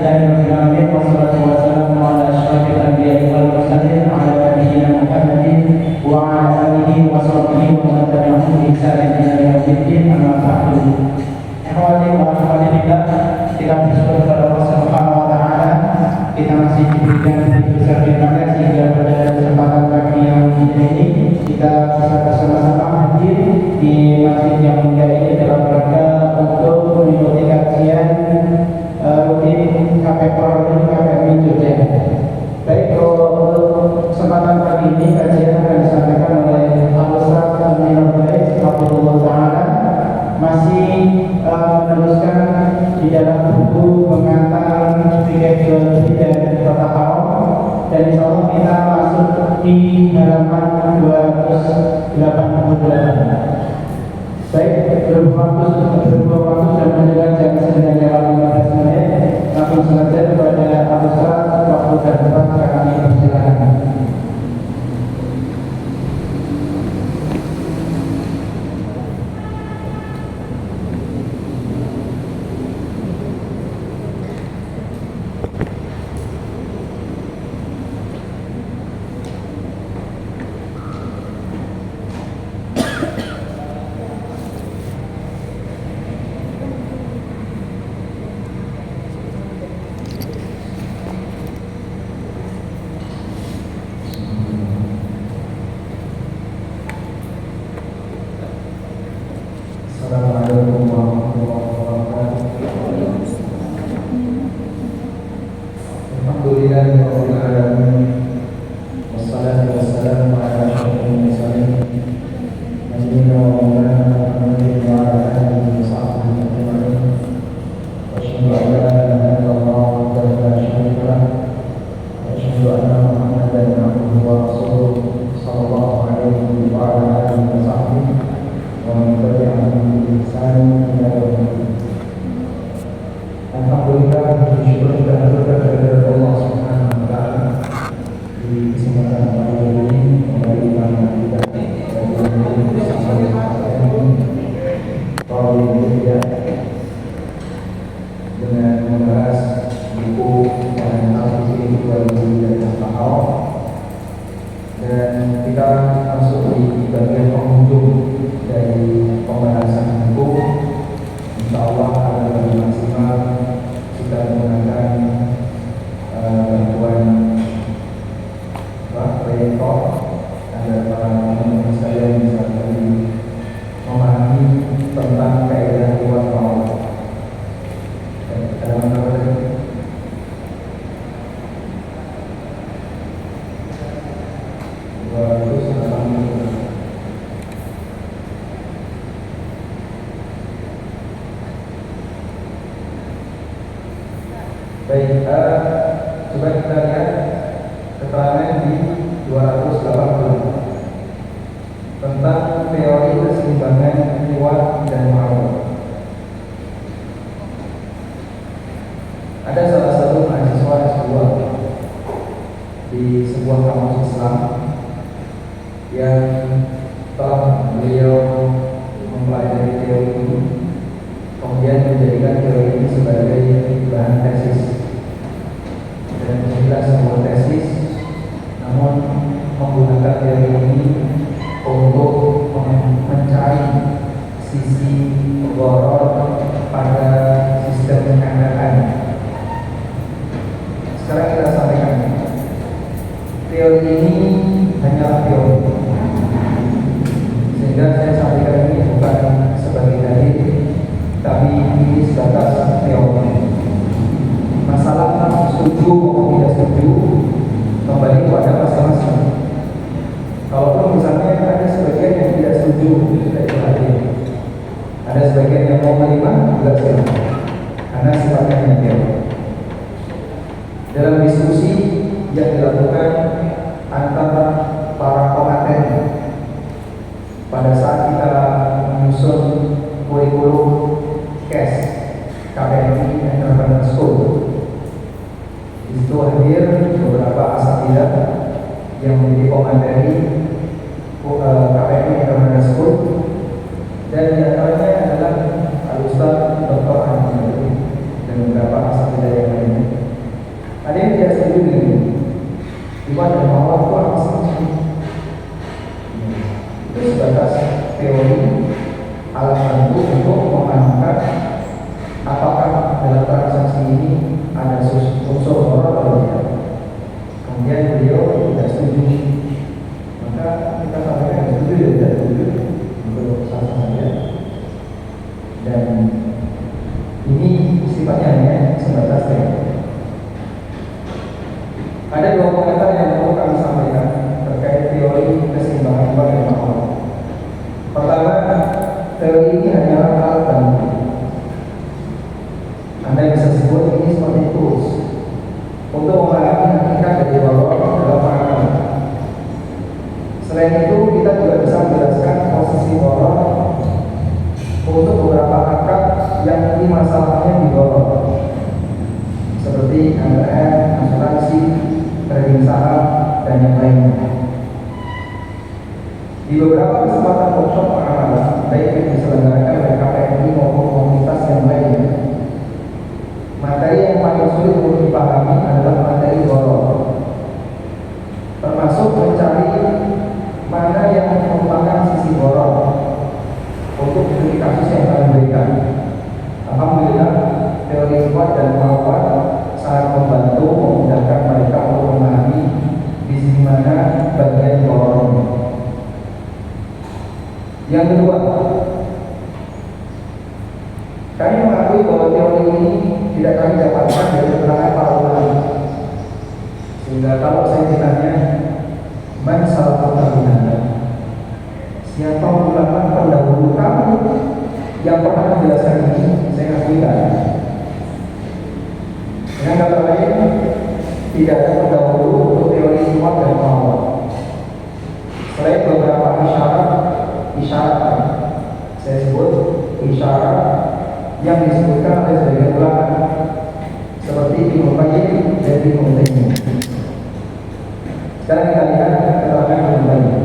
Alhamdulillahirobbilalamin wassalatu wassalamu ala asyrofil anbiya'i wal mursalin ala nabiyyina Muhammadin wa ala alihi wa sahbihi wa man tabi'ahum bi ihsanin ila yaumiddin. Amma ba'du. Ikhwani wa akhwati fillah, kita bersyukur kepada Allah Subhanahu wa taala, kita masih diberikan besar nikmatnya sehingga pada kesempatan pagi yang ini kita bisa bersama-sama hadir di masjid yang mulia ini dalam rangka untuk mengikuti kajian rutin KPPR KPMI Jogja. Baik, untuk kesempatan pagi ini kajian akan disampaikan oleh Al-Ustaz Al-Minabulai Abdullah Ta'ala, masih meneruskan di dalam buku pengantar fikih teologi dan tata haram, dan insya Allah kita masuk di halaman 288. Baik, berbuang waktu dan menjelang jam 9:15 menit, langsung saja kepada Al-Ustaz, waktu dan tempat kami persilakan. Assalamualaikum warahmatullahi wabarakatuh. Alhamdulillahirabbil alamin. Wassalatu wassalamu ala asyrofil mursalin nabiyyina wa maulana Muhammadin wa ala alihi wa sahbihi ajma'in. Wa asyhadu an la ilaha illallah wahdahu la syarika lah wa asyhadu anna Muhammadan abduhu wa rasuluh sallallahu alaihi wa ala alihi wa sahbihi wa man tabi'ahum bi ihsan ila yaumil. Alhamdulillah, bersyukur kita kepada Allah Subhanahu wa taala di kesempatan pagi ini kembali kita dengan membahas buku pengantar fikih teologi dan tata haram, dan kita masuk di bagian penghujung dari pembahasan buku. Insyaallah akan lebih maksimal kita menggunakan bantuan rektor agar para teman-teman sekalian bisa lebih memahami tentang kaidah luar kaul. Ada mana lagi? Baik, coba kita lihat keterangan di 280 tentang teori keseimbangan riwayat dan ma'ruf. Ada salah satu mahasiswa S2 di sebuah kampus Islam yang telah beliau mempelajari teori ini, kemudian menjadikan teori ini sebagai bahan tesis, dan menjadikan sebuah tesis, namun menggunakan teori ini untuk mencari sisi gharar pada sistem keanggotaan. Sekarang kita sampaikan, teori ini hanyalah teori, sehingga saya sampaikan ini bukan sebagai dalil, tapi ini sebatas teori. Masalah setuju atau tidak setuju kembali kepada masing-masing. Kalaupun misalnya ada sebagian yang tidak setuju, tidak diperhatikan, ada sebagian yang mau menerima, juga silakan, karena sifatnya hanya teori. Dalam diskusi yang dilakukan antara para kompeten pada saat kita menyusun kurikulum KES KPMI Entrepreneur School, di situ hadir beberapa asatidzah yang menjadi komandan KPMI Entrepreneur School, dan di antaranya adalah Al-Ustaz Dr. Ahmad dan beberapa asatidzah yang lainnya. setuju dengan ini. Iman dan mawar itu apa sih? Itu sebatas teori alat bantu untuk memahami apakah dalam transaksi ini ada unsur moral atau tidak. Kemudian beliau tidak setuju, maka kita sampaikan setuju ya tidak setuju untuk sah-sah saja. Dan ini sifatnya hanya sebatas teori. Ada dua komentar yang perlu kami sampaikan terkait teori keseimbangan iman dan mawar. Pertama, teori ini hanyalah alat bantu. Anda bisa sebut ini seperti tools untuk memahami hakikat dari golok dalam paham. Selain itu, kita juga bisa menjelaskan posisi golok untuk beberapa akad yang ini masalahnya di golok, seperti MLM, asuransi, trading saham, dan yang lainnya. Di beberapa kesempatan workshop pengamalan, baik yang diselenggarakan oleh KPMI maupun komunitas yang lainnya, materi yang paling sulit untuk dipahami adalah materi golok, termasuk mencari mana yang merupakan sisi golok untuk studi kasus yang kami berikan. Alhamdulillah, teori kuat dan mawar sangat membantu memudahkan mereka untuk memahami di sisi mana bagian golok. Yang kedua, kami mengakui bahwa teori ini tidak kami dapatkan dari keterangan para ulama. Sehingga kalau saya ditanya, man salafun Anda, siapa ulama pendahulu kamu yang pernah menjelaskan ini? Saya akui tidak. Dengan kata lain, tidak ada pendahulu untuk teori kuat dan mawar. Selain beberapa isyarat, saya sebut isyarat yang disebutkan oleh sebagian ulama seperti Ibnu Qayyim dan Ibnu Taimiyah. Sekarang kita lihat keterangan Ibnu Qayyim.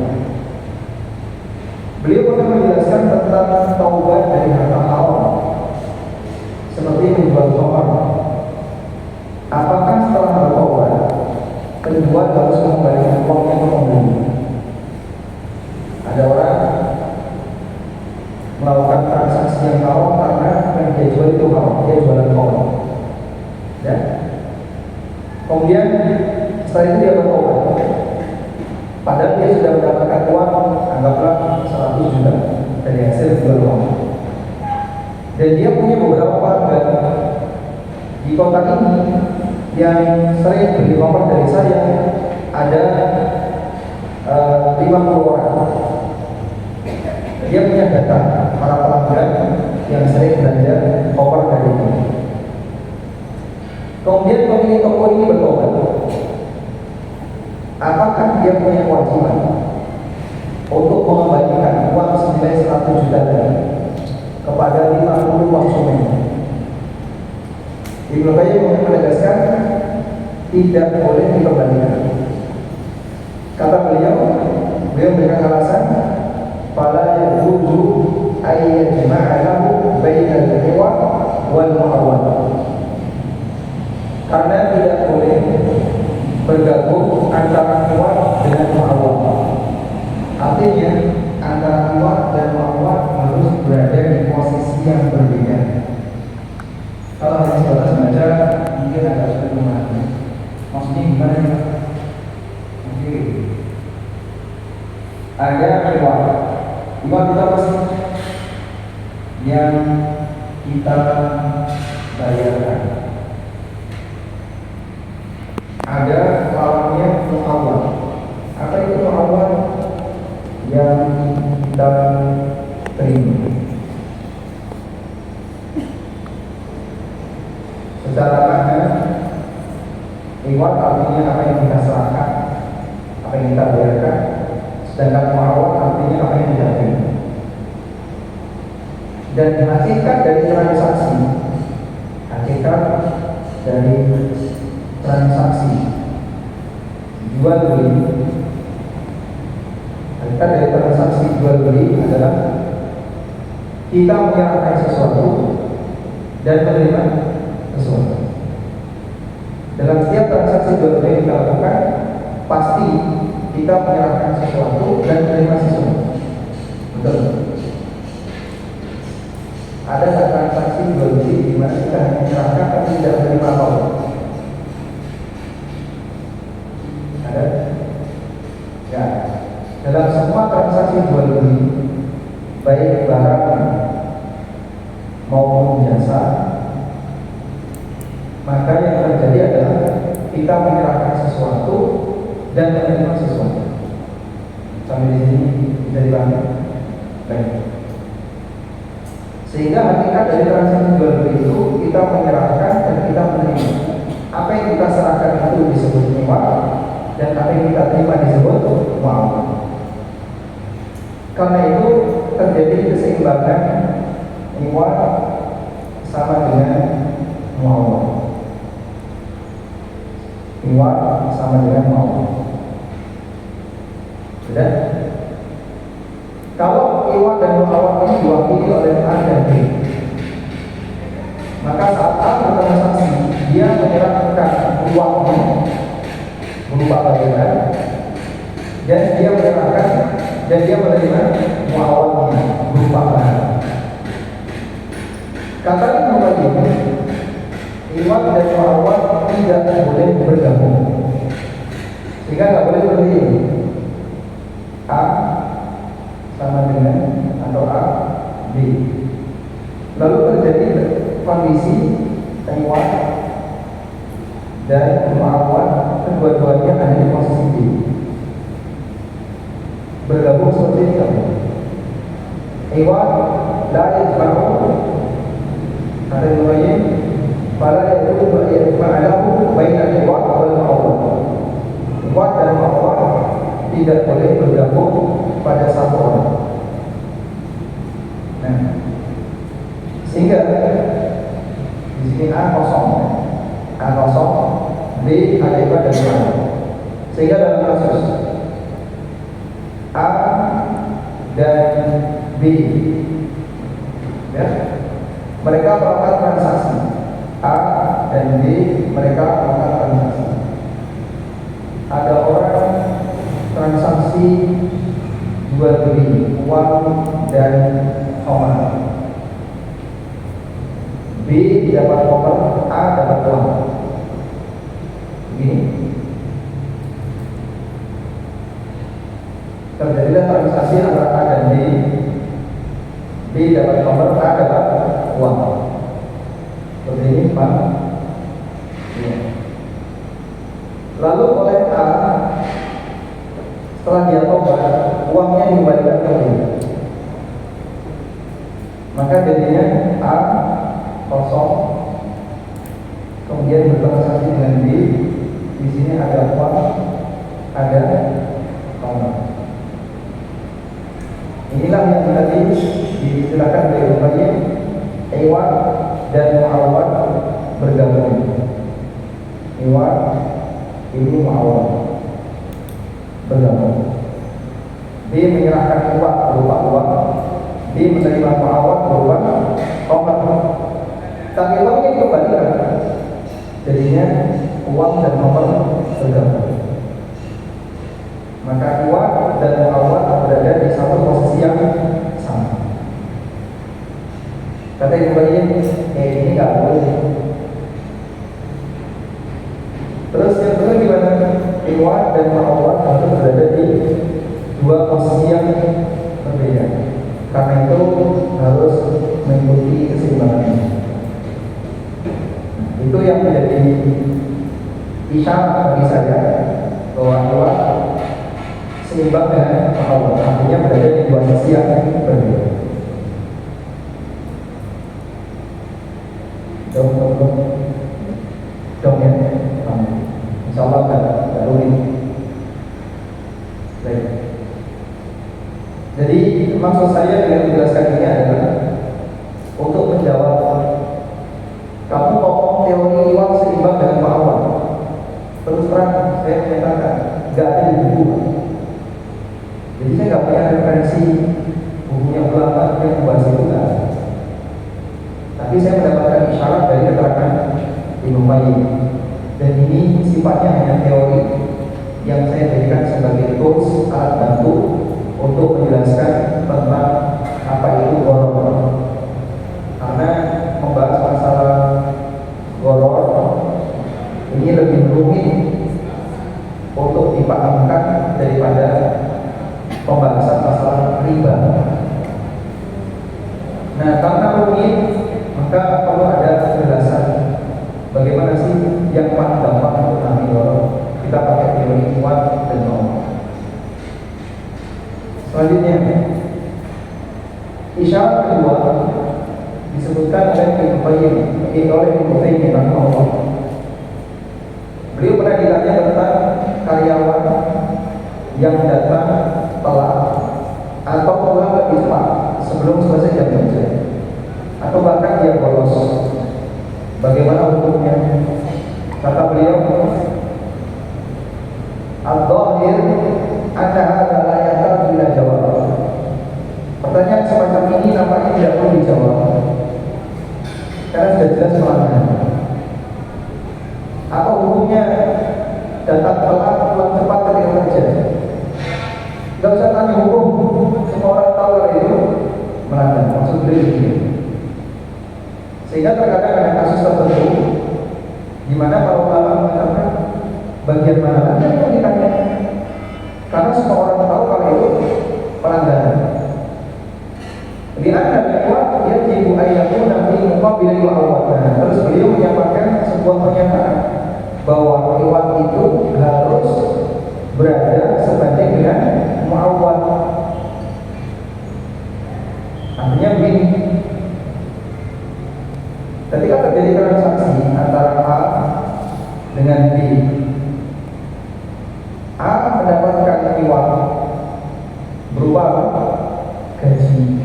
Beliau pernah menjelaskan tentang taubat dari harta haram seperti menjual khamar. Apakah setelah bertaubat penjual harus mengembalikan uangnya ke pembeli? Ada orang melakukan transaksi yang haram karena yang dia jual itu haram, dia jualan khamar. Ya. Kemudian setelah itu dia bertobat. Padahal dia sudah mendapatkan uang, anggaplah 100 juta dari hasil jual khamar. Dan dia punya beberapa pelanggan di kota ini yang sering beli khamar dari saya, ada 50 orang. Dia punya data para pelanggan yang sering belanja khamar dari ini. Kemudian pemilik toko ini bertobat. Apakah dia punya kewajiban untuk mengembalikan uang senilai 100 juta tadi kepada 50 konsumen? Ibnu Qayyim menegaskan tidak boleh dikembalikan. Kata beliau memberikan alasan, fala yajuzu ay yajma'a lahu bainal riwa wal mu'awwad. Karena tidak boleh bergabung antara riwa dengan mu'awwad. Artinya antara riwa dan mu'awwad harus berada di posisi yang berbeda. Kalau hanya sebatas baca mungkin agak sulit memahami. Maksudnya gimana ya? Ada riwa itu apa sih? Yang kita bayarkan. Ada lawannya mu'awwad. Apa itu mu'awwad? Yang kita terima. Secara makna, riwayat artinya apa yang kita serahkan, apa yang kita bayarkan. Sedangkan mu'awwad artinya apa yang kita terima. Dan hakikat dari transaksi, hakikat dari transaksi jual beli, hakikat dari transaksi jual beli adalah kita menyerahkan sesuatu dan menerima sesuatu. Dalam setiap transaksi jual kita menyerahkan sesuatu dan menerima sesuatu. Betul. Ada transaksi jual beli di mana kita hanya menyerahkan tapi tidak menerima apa-apa. Ada? Ya. Dalam semua transaksi jual beli, baik barang maupun jasa, maka yang terjadi adalah kita menyerahkan sesuatu dan menerima sesuatu. Sampai di sini bisa dipahami? Baik. Sehingga hakikat dari transaksi jual beli itu kita menyerahkan dan kita menerima. Apa yang kita serahkan itu disebut nyewa, dan apa yang kita terima disebut muamalah. Karena itu terjadi keseimbangan nyewa sama dengan muamalah. Nyewa sama dengan muamalah. Sudah? Kalau iwan dan muamalah ini diwakili oleh A dan B, maka saat A bertransaksi, dia menyerahkan uangnya berupa bayaran, dan dia menyerahkan dan dia menerima muawalahnya berupa barang. Kata Ibnu Qayyim, iwan dan muawal tidak boleh bergabung, sehingga nggak boleh seperti ini. A sama dengan atau A, B. Lalu terjadi kondisi iwan dan muawal kedua-duanya ada di posisi B. Bergabung seperti ini kamu. Iwan la yajma'u ada yang pada itu ma'alahu baina iwan wal muawal. Iwan dan muawal tidak boleh bergabung pada satu orang. Nah, sehingga di sini A kosong, B ada iwan dan muawal. Sehingga dalam kasus A dan B, ya, mereka melakukan transaksi. A dan B mereka melakukan transaksi. Ada orang transaksi jual beli uang dan khamar. B dapat khamar, A dapat uang. Begini. Terjadilah transaksi antara A dan B dapat nomor, A dapat uang. Seperti ini, Pak. Ya. Lalu oleh A, setelah dia tobat, uangnya dikembalikan ke B. Maka jadinya A kosong, kemudian bertransaksi dengan B. Di sini ada uang, ada nomor. Inilah yang tadi diistilahkan oleh Ibnu Qayyim, iwan dan muawal bergabung. Iwan ini muawal bergabung. B menyerahkan uang berupa uang, B menerima muawal berupa khamar. Tapi uangnya dikembalikan, jadinya uang dan khamar bergabung. Maka uang dan muawal berada di satu posisi yang sama. Kata Ibnu Qayyim, ini nggak boleh. Terus yang kedua gimana? Uang dan muawal harus berada di dua posisi yang berbeda. Karena itu harus mengikuti keseimbangan. Itu yang menjadi isyarat bagi saya bahwa uang seimbang dengan muawal, artinya berada di dua sisi yang berbeda. Dong ya, insya Allah tidak rumit. Baik. Jadi maksud saya dengan menjelaskan ini adalah untuk menjawab kamu ngomong teori uang seimbang dengan muawal. Terus terang saya menyatakan nggak ada di buku. Jadi saya nggak punya referensi bukunya ulama yang membahas itu nggak. Tapi saya mendapatkan isyarat dari keterangan Ibnu Qayyim, dan ini sifatnya hanya teori, yang saya jadikan sebagai tools alat bantu untuk menjelaskan tentang apa itu goror. Karena membahas masalah goror ini lebih rumit untuk dipahamkan daripada pembahasan masalah riba. Nah, karena rumit maka perlu ada penjelasan bagaimana sih yang paling gampang untuk menangani goror. Kita pakai teori kuat dan normal. Selanjutnya, isyarat kedua disebutkan oleh Ibnu Qayyim, oleh Ibnu Taimiyah rahimahullah. Beliau pernah ditanya tentang karyawan yang datang telat atau pulang lebih cepat sebelum selesai jam kerja, atau bahkan dia bolos. Bagaimana hukumnya? Kata beliau, Al-Dhahir anna hadza la yahtaju ila jawab. Pertanyaan semacam ini nampaknya tidak perlu dijawab karena sudah jelas pelanggaran. Apa hukumnya datang telat pulang cepat ketika kerja? Tidak usah tanya hukum, semua orang tahu hal itu melanggar. Maksud beliau begini. Sehingga terkadang ada kasus tertentu di mana para ulama mengatakan bagian mana saja yang ditanya, karena semua orang tahu kalau itu pelanggaran. Lihat dan kuat dia jibu ayatun nanti muqabil awalnya. Terus beliau menyampaikan sebuah pernyataan bahwa iwat itu harus berada sebanding dengan muawwad. Artinya begini, ketika terjadi transaksi antara A dengan B, A mendapatkan iwat berupa gaji,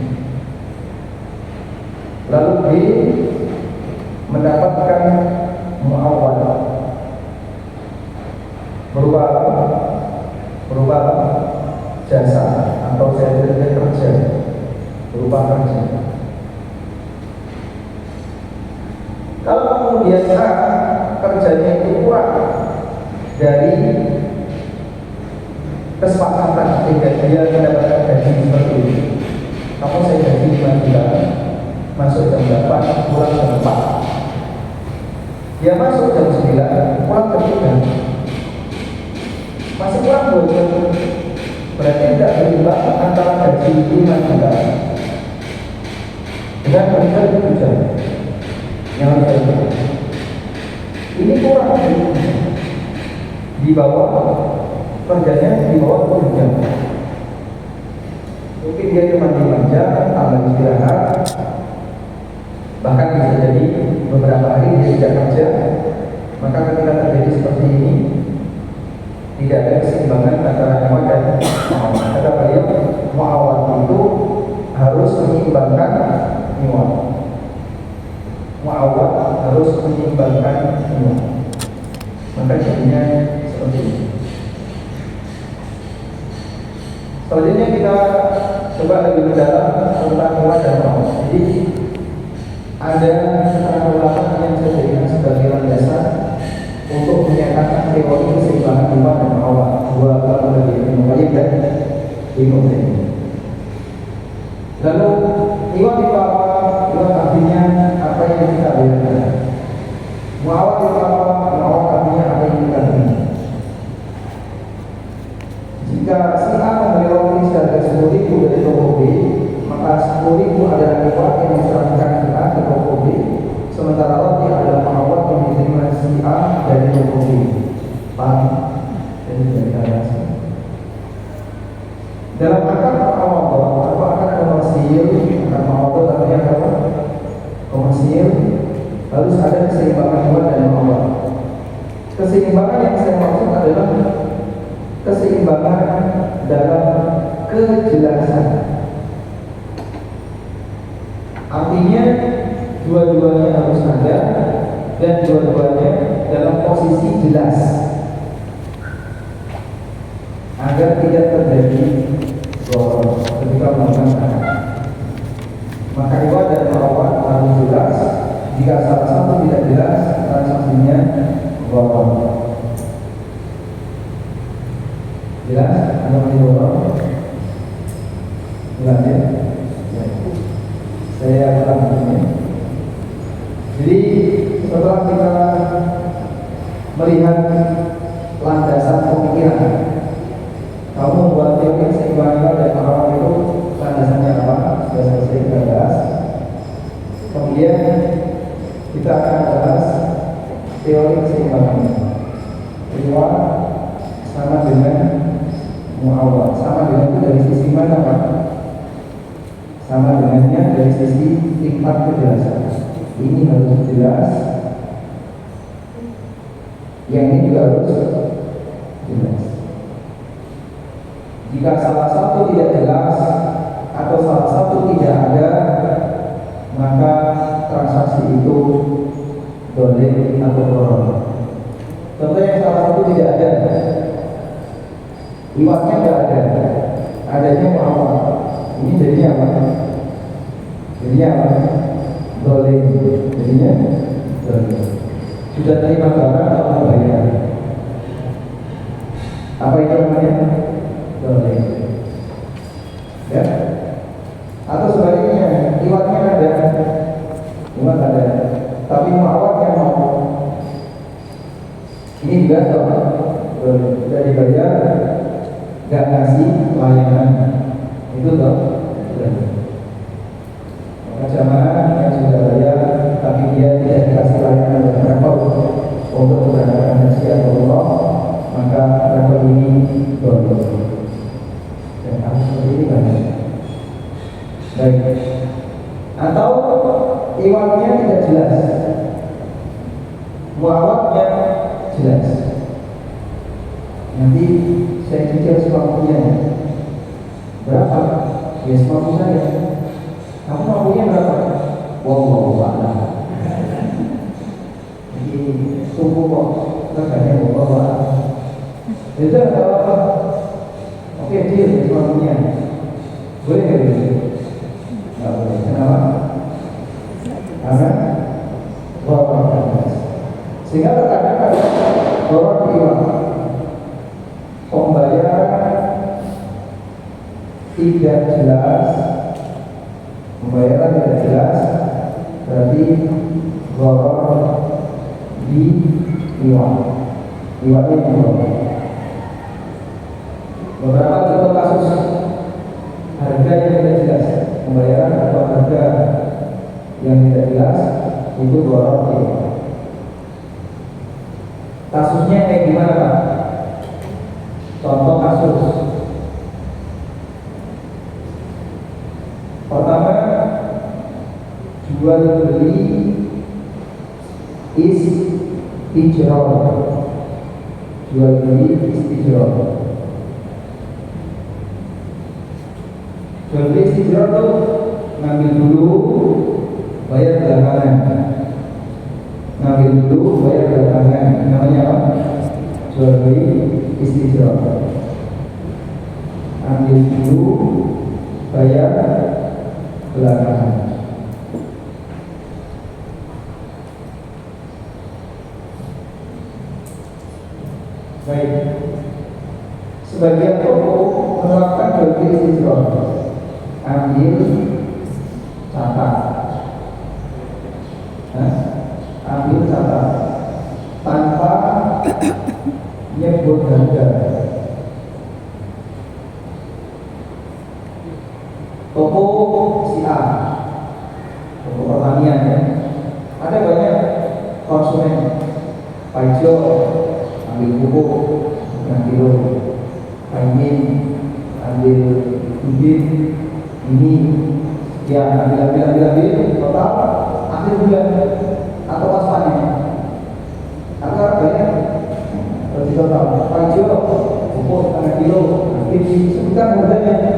lalu B mendapatkan muawwad berupa jasa atau saya kerja, berupa kerja. Kalau kemudian A kerjanya itu kurang dari kesepakatan sehingga dia mendapatkan gaji seperti ini, kamu saya gaji 5 bulan, masuk jam 8, pulang jam 4. Dia masuk jam 9, pulang jam 3, masih kurang 2 jam. Berarti tidak berimbang antara gaji 5 bulan dengan kerja 7 jam yang harus. Ini kurang di bawah kerjanya, di bawah 7 jam. Mungkin dia cuma 5 jam, tambah istirahat, bahkan bisa jadi beberapa hari dia tidak kerja. Maka ketika terjadi seperti ini, tidak ada keseimbangan antara iwat dan muawwad. Kata beliau, muawwad itu harus menyeimbangkan iwat. Muawwad harus menyeimbangkan iwat. Maka jadinya seperti ini. Selanjutnya kita coba lebih mendalam tentang iwat dan muawwad. Jadi ada para ulama yang saya jadikan sebagai landasan untuk menyatakan teori keseimbangan iwat dan muawwad. Dua ulama dari Ibnu Qayyim dan Ibnu Taimiyah. Lalu iwat itu apa? Iwat artinya apa yang kita bayarkan. Muawwad itu apa? Muawwad artinya apa yang kita beri. Jika si A membeli roti seharga 10.000 dari toko B, maka 10.000 adalah iwat yang diserahkan si A ke toko B, sementara roti adalah muawwad yang diterima si A dari toko B. Paham? Jadi dari rasa. Dalam akad muawwad atau akad komersil, akad muawwad artinya apa? Komersil harus ada keseimbangan iwat dan muawwad. Keseimbangan yang saya maksud adalah keseimbangan dalam kejelasan. Artinya dua-duanya harus ada dan dua-duanya dalam posisi jelas agar tidak terjadi goror ketika melakukan akad. Maka iwat dan muawwad harus jelas. Jika salah satu tidak jelas, transaksinya goror. melihat landasan pemikiran. Kamu membuat teori seimbang dan awal itu landasannya apa? Sudah selesai kita bahas. Kemudian kita akan bahas teori keseimbangan. Kedua, sama dengan muawwal. Sama dengan itu dari sisi mana, Pak? Sama dengannya dari sisi tingkat kejelasan. Ini harus jelas, yang ini juga harus jelas. Jika salah satu tidak jelas atau salah satu tidak ada, maka transaksi itu boleh atau haram. Contohnya salah satu tidak ada, liwatnya tidak ada, adanya muawwal. Ini jadinya apa? Jadinya apa? Boleh. Jadinya boleh. Sudah terima barang atau bayar? Apa itu namanya? Boleh. Ya? Atau sebaliknya, liwatnya ada, liwat ada, tapi muawwalnya mau. Ini juga boleh. Sudah dibayar, nggak ngasih layanan. Itu toh. Maka jamaah yang sudah bayar tapi dia tidak dikasih layanan oleh travel untuk keberangkatan haji atau umrah, maka travel ini boleh. Dan harus seperti ini kan? Baik. Atau iwatnya tidak jelas, muawwalnya jelas. Nanti saya cicil semampunya. Berapa? Ya semampu saya. Kamu mampunya berapa? Wallahu a'lam. Jadi tunggu kok, katanya wallahu a'lam. Itu ada apa? Oke, dia semampunya. Boleh nggak boleh? Nggak boleh. Kenapa? Karena wallahu. Sehingga terkadang ada orang bilang pembayaran tidak jelas, pembayaran tidak jelas, berarti gharar di liwat. Liwatnya gharar. Beberapa contoh kasus harga yang tidak jelas, pembayaran atau harga yang tidak jelas itu gharar di liwat. Kasusnya kayak gimana, Pak? Contoh kasus. Pertama, jual beli istijrah. Jual beli istijrah. Jual beli istijrah itu ngambil dulu, bayar belakangan. Ngambil dulu, bayar belakangan. Namanya apa? Jual beli istijrah. Ambil dulu, bayar belakangan. Baik. Sebagian toko menerapkan jual beli istijrah. Ambil, catat. Ambil, catat. Tanpa nyebut harga. Toko si A, toko pertanian ya. Ada banyak konsumen. Pak Ijo ambil pupuk 1 kilo, Pak Imin ambil bibit ini, ya ambil total akhir bulan atau pas panen. Atau banyak berarti total. Pak Ijo pupuk 1 kilo, nanti disebutkan harganya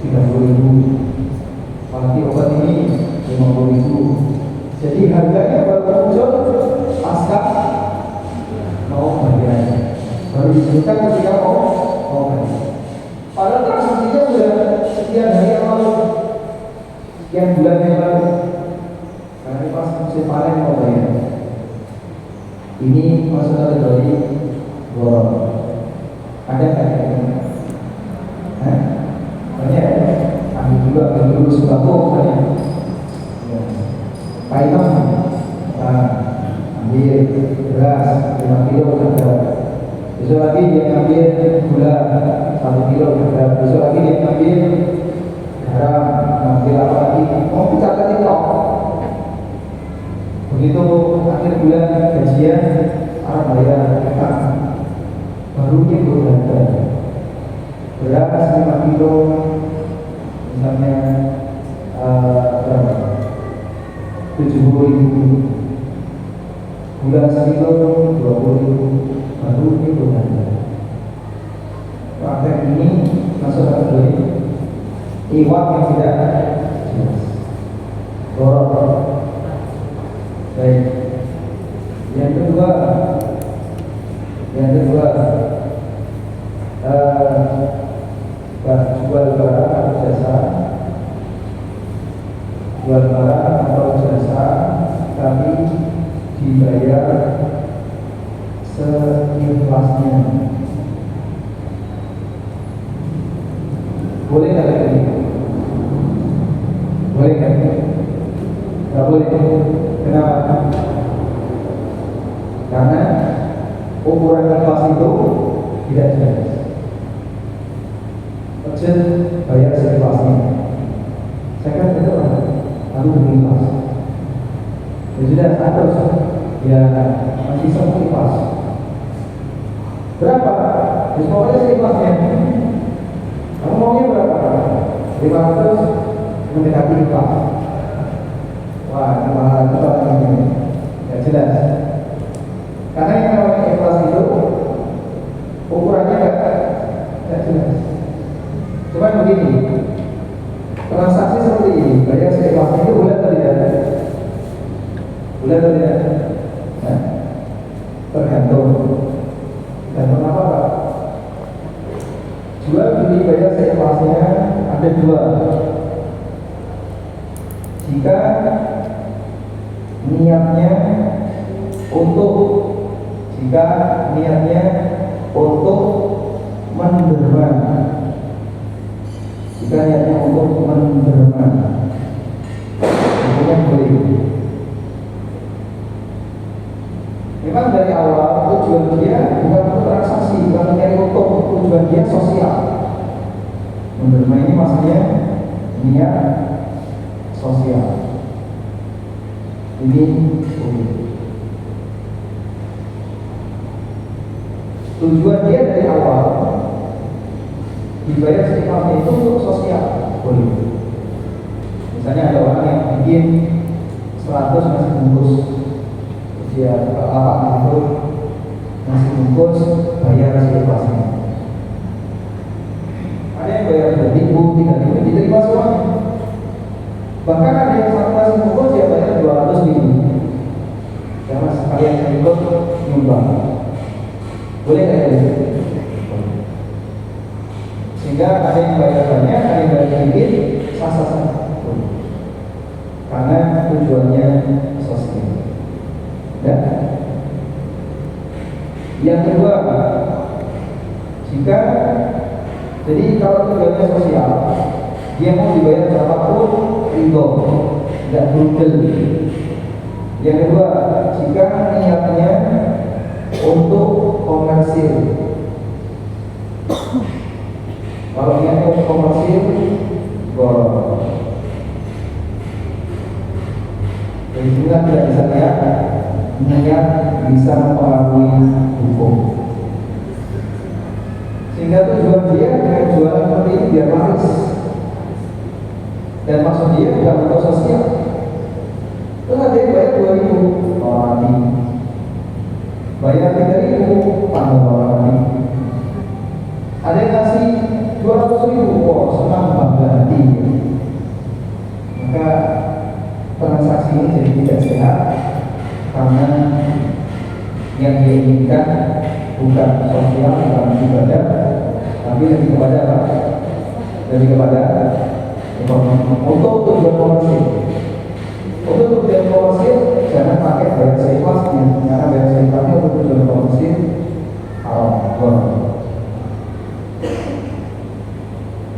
30.000, nanti obat ini 50.000. Jadi harganya baru muncul pasca mau bayar, baru disebutkan ketika mau bayar. Padahal transaksinya sudah sekian hari yang lalu, sekian bulan yang lalu. Karena pas musim panen mau bayar. Ini maksudnya dari borong. Ada nggak yang banyak? Ambil dulu sembako banyak. Pak Imam ambil beras 5 kilo harga. Besok lagi dia ngambil gula 1 kilo harga. Besok lagi dia ngambil garam, ngambil apa lagi, mau dicatat itu. Begitu akhir bulan gajian, bayar utang, baru dia berharga. Beras 5 kilo misalnya berapa? 70.000, gula sekilo 20.000, baru dia berharga. Praktek ini masuk ke iwak yang tidak jelas. Borok. Baik. Yang kedua, jual barang atau jasa, tapi dibayar seikhlasnya. Boleh nggak kayak gini? Boleh nggak? Nggak boleh. Kenapa? Karena ukuran ikhlas itu tidak jelas. Kecil bayar seikhlasnya. Saya kan betul, aku berikhlas. Ya sudah, harus ya masih semua ikhlas. Berapa? Ya pokoknya seikhlasnya. Kamu maunya berapa? 500 mendekati ikhlas. Wah, ini mahal juga ini. Ya jelas. Karena yang namanya ikhlas itu ukurannya tidak jelas. Cuma begini, transaksi seperti ini, bayar seikhlasnya itu boleh atau tidak? Boleh atau tidak? Nah, tergantung apa Pak? Jual beli bayar seikhlasnya ada dua. Jika niatnya untuk menderma, itu boleh. Memang dari awal tujuan dia bukan untuk transaksi, bukan mencari untung, tujuan dia sosial. Menderma ini maksudnya niat sosial. Ini boleh. Tujuan dia dari awal dibayar seikhlasnya itu untuk sosial, boleh. Misalnya ada orang yang bikin 100 nasi bungkus, dia apa itu nasi bungkus bayar seikhlasnya. Ada yang bayar 2.000, 3.000, diterima semuanya. Bahkan ada yang satu nasi bungkus dia bayar 200.000. Karena sekalian yang ikut nyumbang. Boleh nggak itu? Sehingga ada yang bayar banyak, ada yang bayar sedikit, sah-sah. Karena tujuannya sosial. Ya. Yang kedua, jika jadi kalau tujuannya sosial, dia mau dibayar berapapun ridho, tidak berubah. Yang kedua, jika niatnya untuk komersil, kalau niatnya untuk komersil, boleh. Jadi kita tidak bisa lihat niat bisa mempengaruhi hukum. Sehingga tujuan dia dengan jualan seperti ini biar laris. Dan maksud dia bukan untuk sosial. Terus ada yang bayar 2.000 orang mati, bayar 3.000 tambah orang mati. Ada yang kasih 200.000, wow senang bangga hati. Maka transaksi ini jadi tidak sehat karena yang dia inginkan bukan sosial, bukan ibadah, tapi lebih kepada apa? Lebih kepada ekonomi. Untuk tujuan komersil, jangan pakai bayar seikhlasnya, karena bayar seikhlasnya untuk tujuan komersil haram.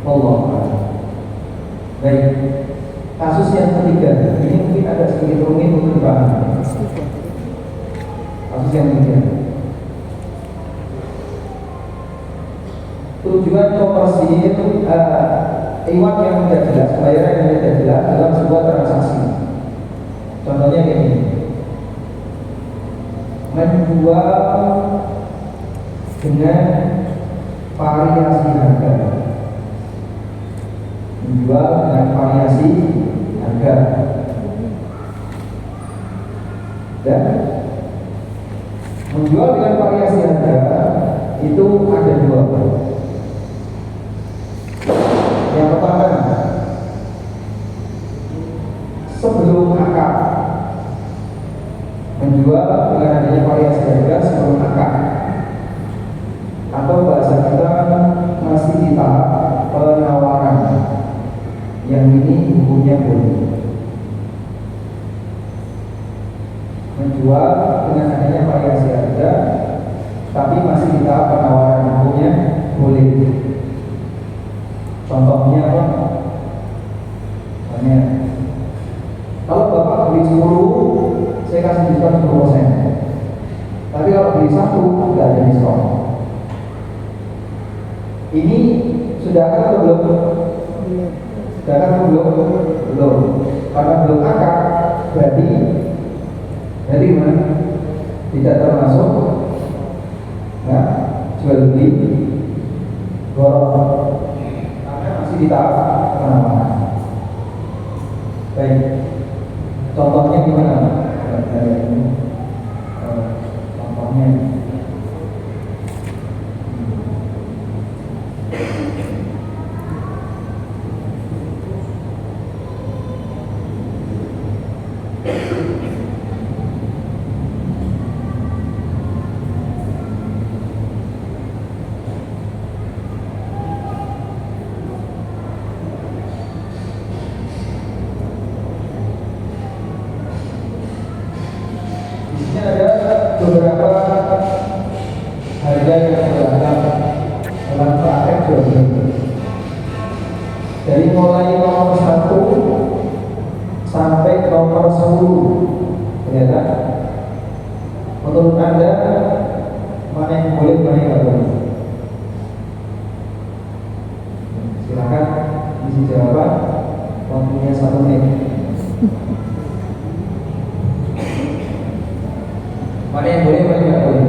Allah. Baik. Kasus yang ketiga, ini mungkin agak sedikit rumit untuk dipahami. Kasus demikian. Tujuan komersil iwan yang tidak jelas, bayaran yang tidak jelas dalam sebuah transaksi. Contohnya kayak ini, menjual dengan variasi harga, menjual dengan variasi harga, dan menjual dengan variasi harga itu ada dua. Yang pertama, sebelum akad, menjual dengan adanya variasi harga sebelum akad, atau bahasa kita masih di tahap penawaran. Yang ini hukumnya boleh. Menjual dengan adanya variasi harga, tapi masih di tahap penawaran, hukumnya boleh. Contohnya apa? Contohnya, kalau Bapak beli 10, saya kasih diskon 10%. Tapi kalau beli 1, tidak ada diskon. Ini sudah akad atau belum? Sudah akad atau belum? Belum. Karena belum akad, berarti mana? Tidak termasuk jual beli borong, karena masih di tahap penawaran. Baik, contohnya gimana? Contohnya beberapa harga yang beragam dalam praktek jual beli. Dari mulai nomor 1 sampai nomor 10, ternyata menurut Anda mana yang boleh, mana yang tidak boleh? Silakan isi jawaban. Waktunya 1 menit. Mana yang boleh, mana yang tidak boleh?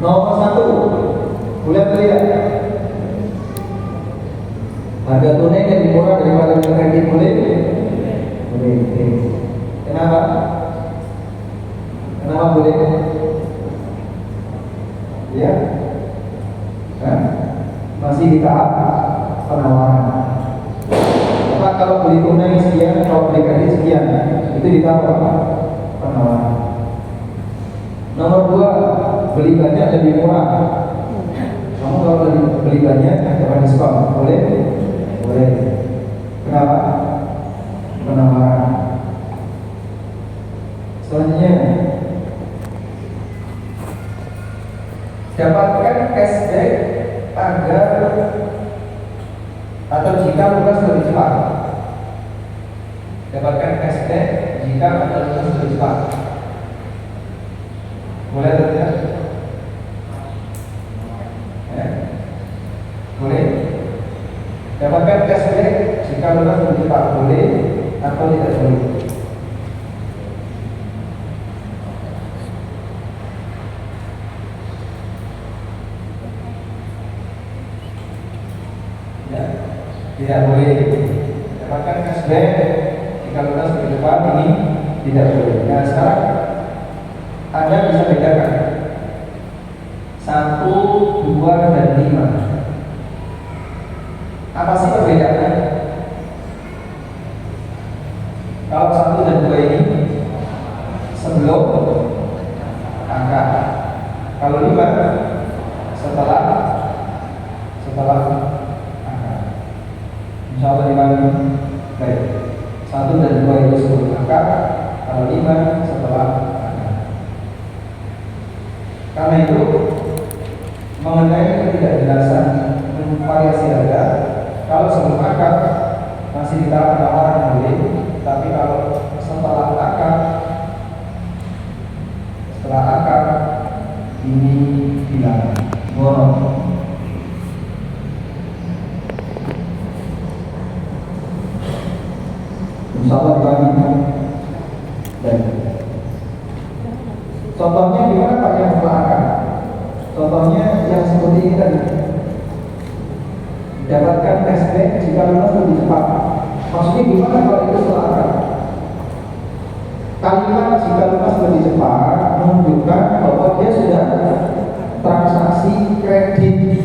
Nomor 1, boleh atau tidak? Harga tunai yang lebih murah daripada kredit, boleh? Boleh. Kenapa? Kenapa boleh? Ya, masih di tahap penawaran. Pak, kalau beli tunai sekian, kalau beli kredit sekian, itu di tahap apa? Penawaran. Nomor 2, beli banyak lebih murah. Kamu kalau beli banyak dapat diskon, boleh? Boleh. Kenapa? Penawaran. Selanjutnya, dapatkan cashback agar atau jika lunas lebih cepat. Dapatkan cashback jika Anda lunas lebih cepat. Boleh atau tidak? Boleh. Dapatkan cashback jika lunas lebih cepat. Boleh atau tidak boleh? Ya, tidak boleh. Dapatkan cashback jika lunas lebih cepat, ini tidak boleh. Nah, sekarang Anda bisa bedakan 1, 2, dan 5. Apa sih perbedaannya? Kalau 1 dan 2 ini sebelum angka. Kalau 5 setelah angka. Insya Allah 5 ini baik. 1 dan 2 itu sebelum angka. Kalau 5 setelah angka. Karena itu mengenai ketidakjelasan variasi harga, kalau sebelum akad masih di tahap penawaran boleh, tapi kalau Insya Allah dibantu. Dan contohnya gimana Pak yang melakukan? Contohnya yang seperti ini tadi, dapatkan cashback jika lunas lebih cepat. Maksudnya gimana kalau itu melakukan? Kalimat jika lunas lebih cepat menunjukkan bahwa dia sudah transaksi kredit,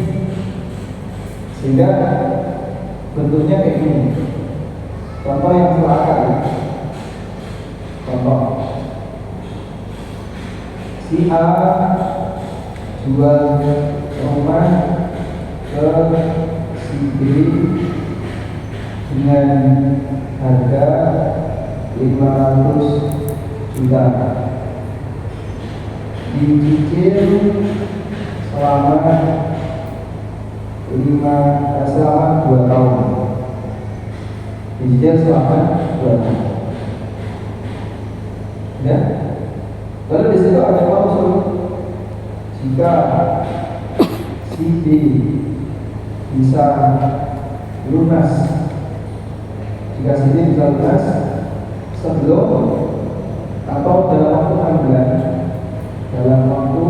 sehingga bentuknya kayak gini. Contoh yang silakan. Contoh, si A jual rumah ke si B dengan harga 500 juta, dicicil selama 2 tahun, dicicil selama 2 tahun. Ya, lalu di situ ada klausul jika si B bisa lunas, jika si B bisa lunas sebelum atau dalam waktu 6 bulan, dalam waktu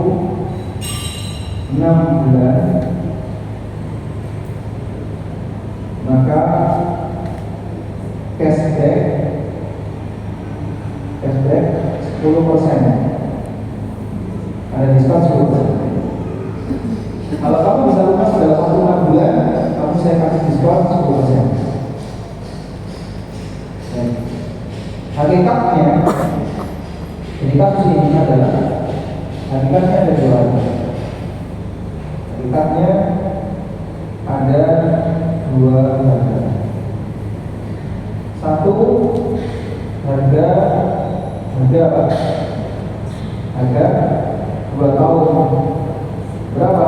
6 bulan, maka cashback 10%, ada diskon 10%. Kalau kamu bisa lunas dalam waktu 6 bulan, kamu saya kasih diskon 10%. Hakikatnya, ini kasus ini adalah hakikatnya ada 2. Hakikatnya ada 2 harga. Satu, harga apa? Harga 2 tahun. Berapa?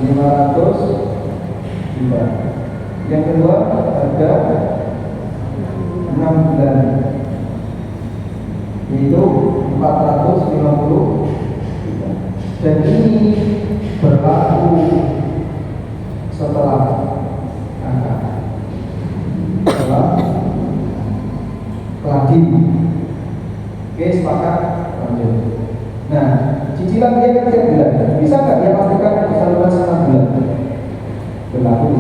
500 juta. Yang kedua, harga 6 bulan, yaitu 450 juta. Dan ini berlaku setelah Keladi. Oke, sepakat, lanjut. Nah, cicilan dia kan tiap bulan. Bisa nggak dia pastikan bisa lunas 6 bulan? Berlaku.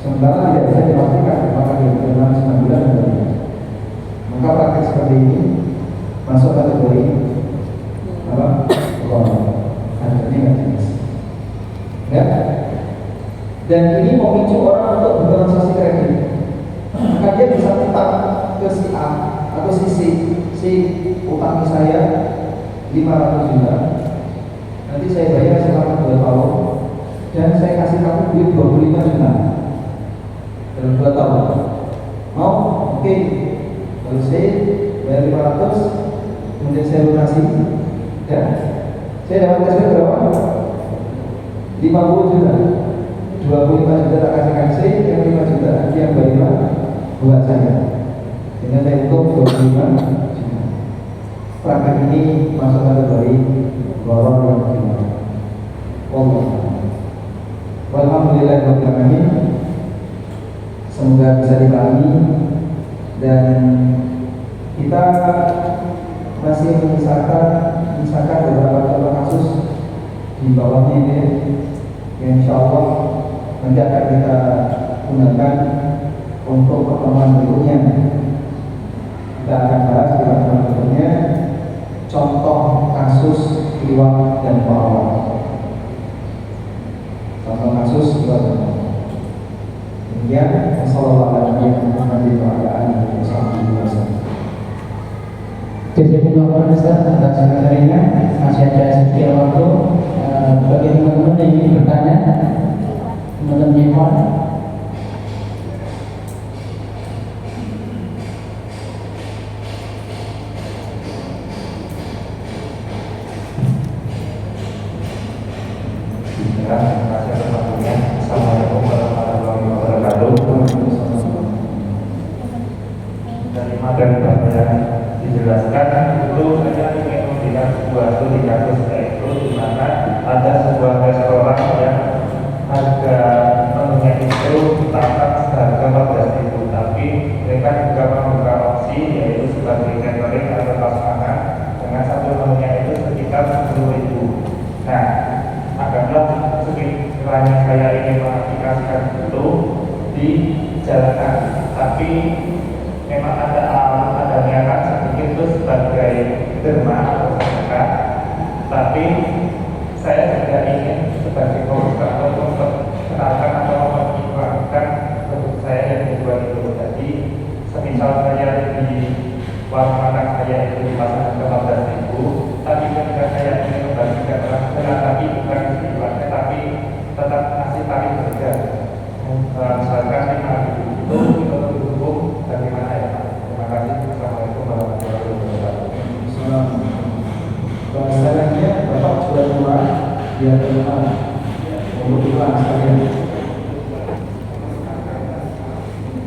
Sementara tidak bisa dipastikan apakah dia lunas 6 bulan atau tidak. Maka praktik seperti ini masuk kategori apa? Harganya nggak jelas. Ya. Dan ini memicu orang untuk bertransaksi kredit. Maka dia bisa utang ke si A atau si utangi saya 500 juta, nanti saya bayar selama 2 tahun dan saya kasih kamu duit 25 juta dalam 2 tahun. Mau? Oke. Lalu saya bayar 500, kemudian saya lunasi, ya. Saya dapat cashback berapa? 50 juta. 25 juta tak kasihkan saya, yang 5 juta yang bayar buat saya. Dengan saya untung 25 juta. Praktek ini masuk kategori goror yang final. Allah. Walhamdulillahirobbilalamin. Semoga bisa dipahami dan kita masih menyisakan beberapa contoh kasus di bawahnya ini yang insya Allah nanti akan kita gunakan untuk pertemuan berikutnya. Kita akan bahas di pertemuan berikutnya contoh kasus riwayat dan muawal. Contoh kasus riwayat dan muawal. Demikian, wassalamualaikum warahmatullahi wabarakatuh. Jazakumullah Ustaz atas materinya. Masih ada sedikit waktu bagi teman-teman yang ingin bertanya, teman-teman Jepang. Terima kasih atas waktunya. Assalamualaikum warahmatullahi wabarakatuh. Dari materi yang dijelaskan itu saya ingin memberikan sebuah studi kasus, yaitu di mana ada sebuah restoran yang harga menunya itu ditetapkan seharga 14.000, tapi tapi mereka juga membuka opsi yaitu sebagai catering atau tas makan dengan satu menunya itu sekitar 10.000. Nah, anggaplah sekiranya saya ingin mengaplikasikan itu di jalanan, tapi memang ada niatan sedikit itu sebagai derma atau sedekah, tapi saya juga ingin sebagai komunitas atau memperkenalkan atau memperkenalkan produk saya yang dijual itu. Jadi semisal saya di warung makan saya itu dipasarkan ke 15.000, tapi ketika saya ingin membagikan orang lain, tapi bukan dijualnya, tapi tetap ngasih tarif harga misalkan 5.000 itu hukum bagaimana ya Pak? Terima kasih. Assalamualaikum warahmatullahi wabarakatuh. Bahasanya Bapak sudah tua, dia terima untuk iklan sekalian.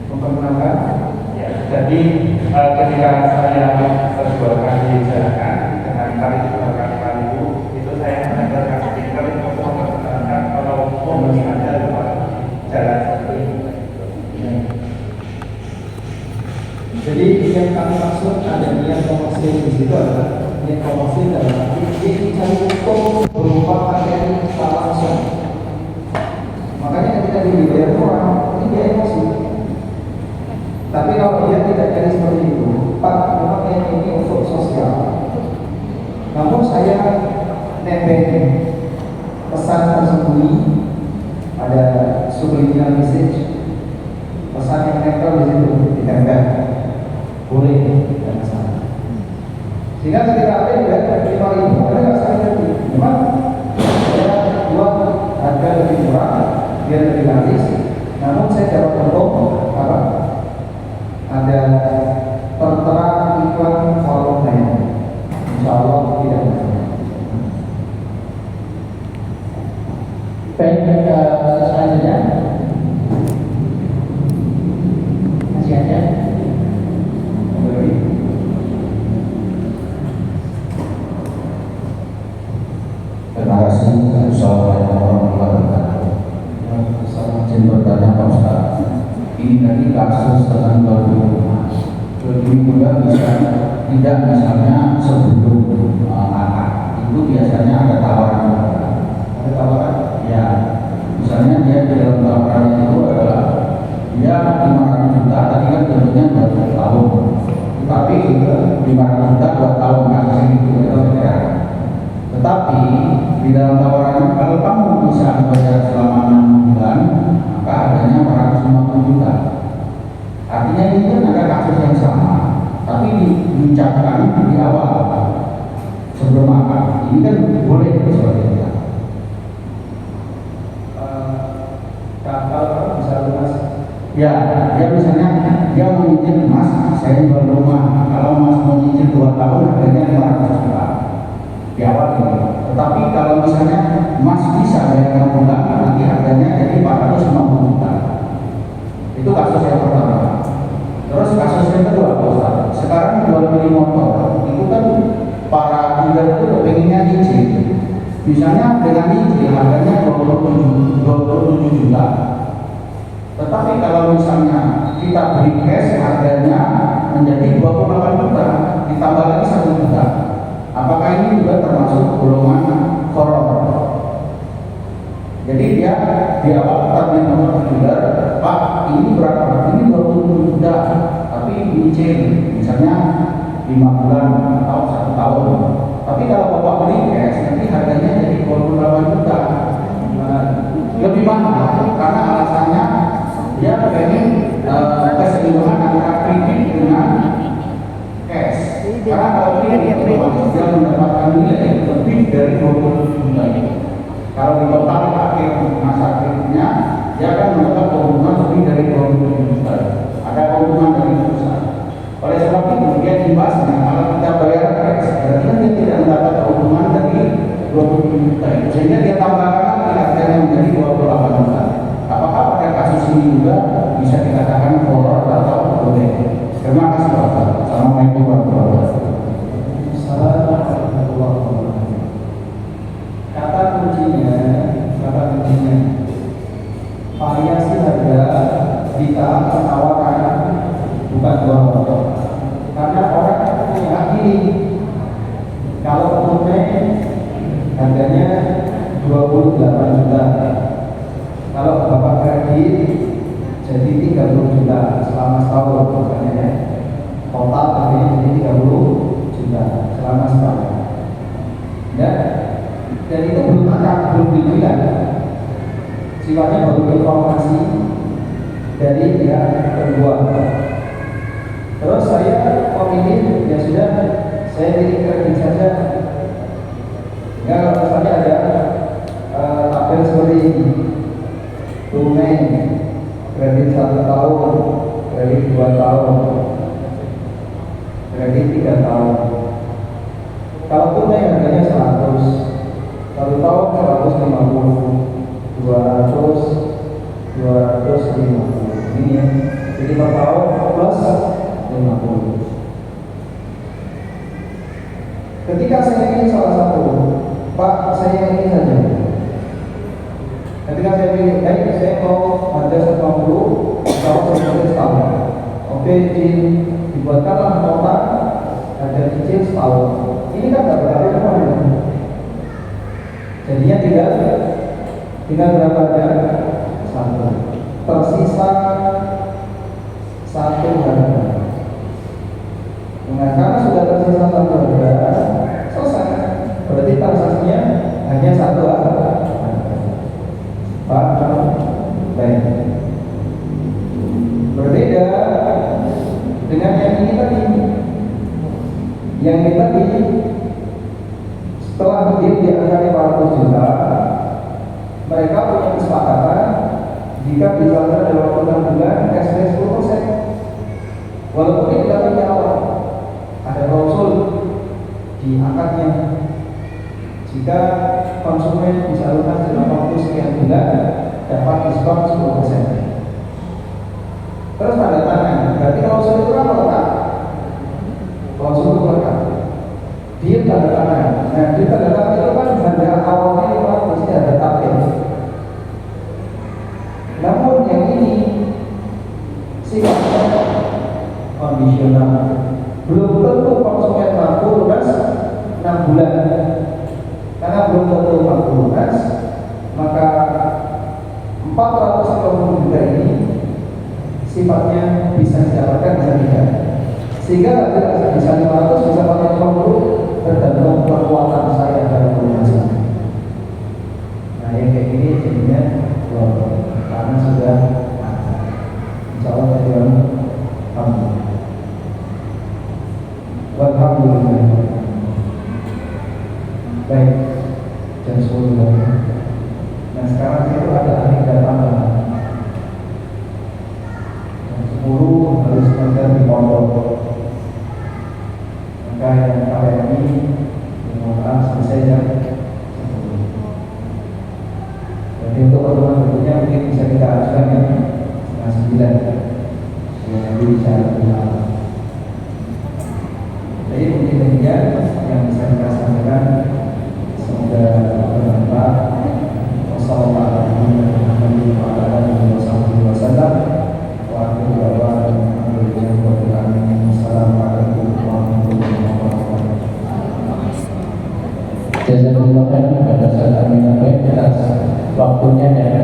Memperkenalkan. Ya, jadi ketika saya berjualan di jalanan dengan tarif jualan 5.000, itu saya menempelkan stiker untuk memperkenalkan kalau ini ada rumah jalan seperti ini. Jadi yang kami maksud ada niat komersil di situ adalah niat komersil dalam arti dia ingin cari untung berupa materi secara langsung. Makanya ketika dibayar orang ini dia emosi. Tapi kalau dia tidak jadi seperti itu, Pak, memang ini untuk sosial. Namun saya nebeng pesan tersembunyi, ada subliminal message, pesan yang nempel di situ, ditempel, boleh dan masalah. Sehingga ketika ada yang 5.000 ada nggak saya ngerti, memang saya jual harga lebih murah, biar lebih gratis. Namun saya dapat untung apa? Ada tertera iklan forum lain. Insya Allah tidak masalah. Baik, selanjutnya masih ada. Terima kasih. Assalamualaikum warahmatullahi wabarakatuh. Izin bertanya Pak Ustaz, ini tadi kasus dengan jual rumah juga bisa tidak, misalnya sebelum akad itu biasanya ada tawaran. Ada tawaran? Ya, misalnya dia di dalam tawarannya itu adalah dia 500 juta, tadi kan tentunya 20 tahun, tapi 500 juta 2 tahun kasus itu ya. Tetapi di dalam tawarannya kalau kamu bisa bayar selama 6 bulan, maka harganya 450 juta. Artinya ini kan ada kasus yang sama, tapi diucapkan di awal sebelum akad. Ini kan boleh seperti itu. Kalau bisa lunas. Ya, dia misalnya dia mau nyicil emas, saya jual rumah. Kalau emas mau nyicil 2 tahun harganya 500 juta di awal ini. Tetapi kalau misalnya emas bisa bayar 6 bulan, nanti harganya jadi 450 juta. Itu kasus yang pertama. Terus kasus yang kedua, Pak Ustaz, sekarang jual beli motor itu kan para dealer itu pengennya nyicil. Misalnya dengan nyicil harganya 27 juta. Tetapi kalau misalnya kita beli cash harganya menjadi 28 juta, ditambah lagi 1 juta. Apakah ini juga termasuk golongan koror? Jadi dia di awal tanya nomor dealer, Pak ini berapa? Ini 27 juta, tapi nyicil misalnya 5 bulan atau 1 tahun. Tapi kalau Bapak beli cash nanti harganya jadi 28 juta. Lebih mahal karena alasannya dia pengen keseimbangan antara kredit dengan cash. Karena kalau kredit otomatis dia mendapatkan nilai lebih dari 27 juta. Kalau di total akhir masa kreditnya dia akan mendapat keuntungan lebih dari 27 juta. Ada keuntungan dari perusahaan. Oleh sebab itu dia imbasnya kalau kita bayar cash berarti kan dia tidak mendapat keuntungan dari 27 juta itu, sehingga dia tambahkan lagi harganya menjadi 28 juta. Apakah pada kasus ini juga bisa dikatakan koror atau boleh? Terima kasih Bapak. Assalamualaikum warahmatullahi wabarakatuh. Assalamualaikum warahmatullahi wabarakatuh. Kata kuncinya variasi harga di tahap penawaran pilih, ya sudah, saya pilih kredit saja. Ya, kalau misalnya ada tabel seperti ini, tunai, kredit 1 tahun, kredit 2 tahun, kredit 3 tahun. Kalau tunai harganya 100, 1 tahun 150, 200, 250. Ini ya, jadi per tahun plus 50. Ketika saya pilih salah satu, Pak, saya ini saja. Ketika saya pilih, saya mau harga 150, kalau saya setahun. Oke, dibuatkanlah nota harga cicil setahun. Ini kan nggak berarti apa? Jadinya tinggal berapa harga? 1. Tersisa 1 harga. Nah, karena sudah tersisa 1 harga, selesai. Berarti transaksinya hanya 1 harga. Pak, baik. Berbeda dengan yang ini tadi. Yang ini tadi, setelah deal di angka 500 juta, mereka punya kesepakatan jika dijalankan dalam 6 bulan cashback 10%. Walaupun ini dapat awal, ada klausul di akadnya. Jika konsumen bisa lunas dalam waktu sekian bulan, dapat diskon 10%. Terus tanda tangan, berarti klausul itu kan melekat. Klausul itu melekat. Dia tanda tangan. Nah, di tanda tangan itu kan harga awalnya itu kan mesti ada tabel. Namun yang ini sifatnya kondisional. Belum tentu konsumen mampu lunas 6 bulan. Karena belum tentu mampu lunas, maka 450 juta ini sifatnya bisa didapatkan bisa tidak. Sehingga tidak bisa 500, bisa 450, tergantung kekuatan saya dalam melunasi. Nah, yang kayak gini jadinya karena sudah insya Allah Tuhan alhamdulillah. Baik, jam 10 lagi. Nah, sekarang itu ada agenda tambahan. Jam 10 harus mengajar di pondok. Maka yang kalian ini mohon selesai jam 10. Jadi untuk pertemuan berikutnya mungkin bisa kita ajukan yang setengah 9. Jadi bicara tentang. Jadi mungkin demikian yang bisa kita sampaikan. Semoga bermanfaat. Wassalamualaikum warahmatullahi wabarakatuh. Jazakumullah khairan atas waktunya dan